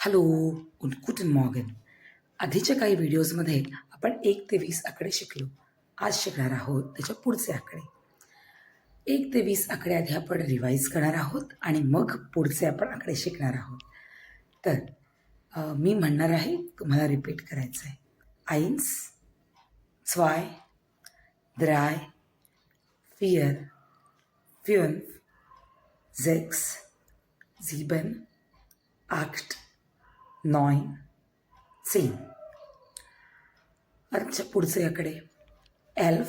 Hello und guten Morgen. आधीच्या काही व्हिडिओजमध्ये आपण 1 ते 20 आकडे शिकलो. आज शिकणार आहोत त्याच्या पुढचे आकडे. 1 ते 20 आकडे आधी आपण रिवाईज करणार आहोत आणि मग पुढचे आपण आकडे शिकणार आहोत. तर मी म्हणणार आहे, तुम्हाला रिपीट करायचं आहे. 1, 2, 3, 4, 5, 6, 7, 8, 9, 10. आजच्या पुढचे आकडे 11,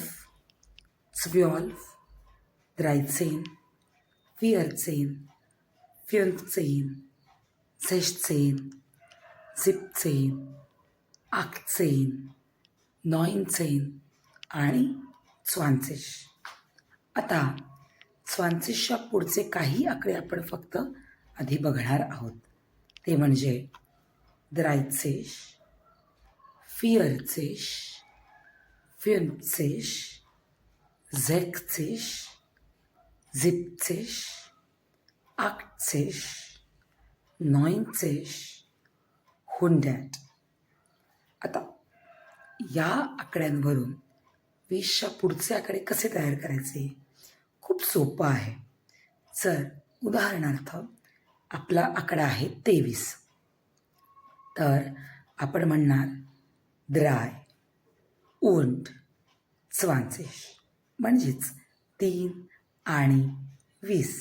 12, 13, 14, 15, 16, 17, 18, 19 आणि 20. आता 20च्या पुढचे काही आकडे आपण फक्त आधी बघणार आहोत. ते म्हणजे 13, 14, 15, 16, 17, 18, 19, 100. आता या आकड्यांवरून 20च्या पुढचे आकडे कसे तयार करायचे? खूप सोपं आहे. जर उदाहरणार्थ आपला आकडा आहे 23, तर आपण म्हणणार 3 und 20 म्हणजेच 3 आणि 20.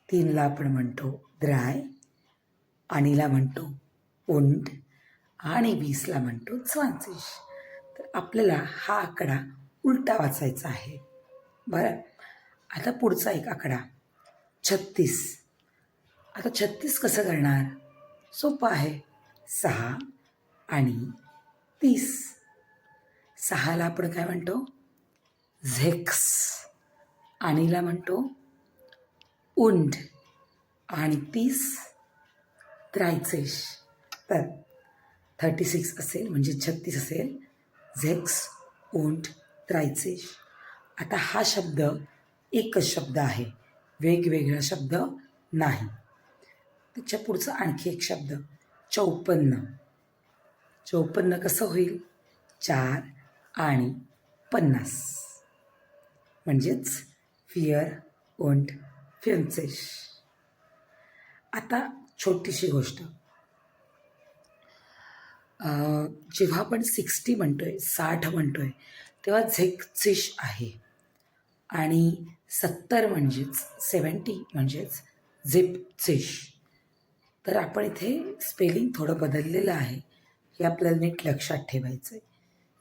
3ला आपण म्हणतो 3, आणिला म्हणतो und आणि 20ला म्हणतो 20. तर आपल्याला हा आकडा उलटा वाचायचा आहे. बरं, आता पुढचा एक आकडा 36. आता 36 कसं करणार? सोपं आहे. 6 आणि 30. 6ला आपण काय म्हणतो? झेक्स. आणिला म्हणतो und आणि 30 30. तर 36 असेल म्हणजे 36 असेल. झेक्स und 30. आता हा शब्द एकच शब्द आहे, वेगवेगळा शब्द नाही. त्याच्या पुढचा आणखी एक शब्द 54. 54 कसं होईल? 4 आणि 50 म्हणजेच 4 und 50. आता छोटीशी गोष्ट, जेव्हा आपण 60 म्हणतोय, 60 म्हणतोय, तेव्हा झेक्सिश आहे. आणि 70 म्हणजेच 70 म्हणजेच झिप्सिश. तर आपण इथे स्पेलिंग थोडं बदललेलं आहे, हे आपल्याला नीट लक्षात ठेवायचं आहे.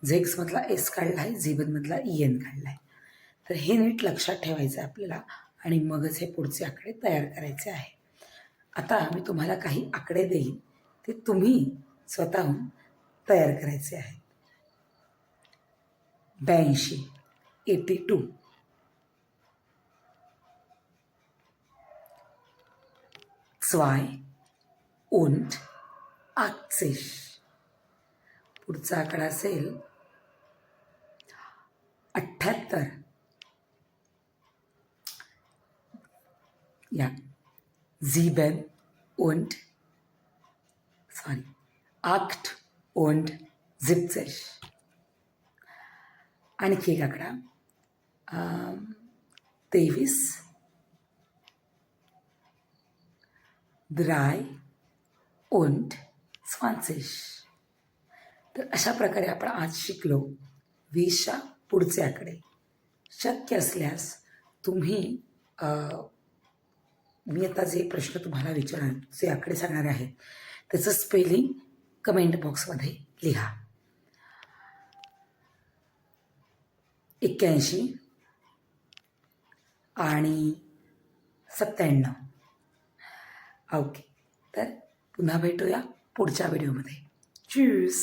झेक्समधला एस काढला आहे, झिबनमधला EN काढला आहे. तर हे नीट लक्षात ठेवायचं आहे आपल्याला, आणि मगच हे पुढचे आकडे तयार करायचे आहे. आता मी तुम्हाला काही आकडे देईन, ते तुम्ही स्वतःहून तयार करायचे आहेत. 82, 82. 2 und 80. पुढचा आकडा असेल 78. या 7 und 8 und 70. आणखी एक आकडा 23, 3 und 20. तर अशा प्रकारे आपण आज शिकलो 20च्या पुढचे आकडे. शक्य असल्यास तुम्ही मी आता जे प्रश्न तुम्हाला विचारणार, जे आकडे सांगणार आहेत, त्याचं स्पेलिंग कमेंट बॉक्समध्ये लिहा. 81 आणि 97. ओके, तर पुन्हा भेटूया पुढच्या व्हिडिओमध्ये. च्यूस.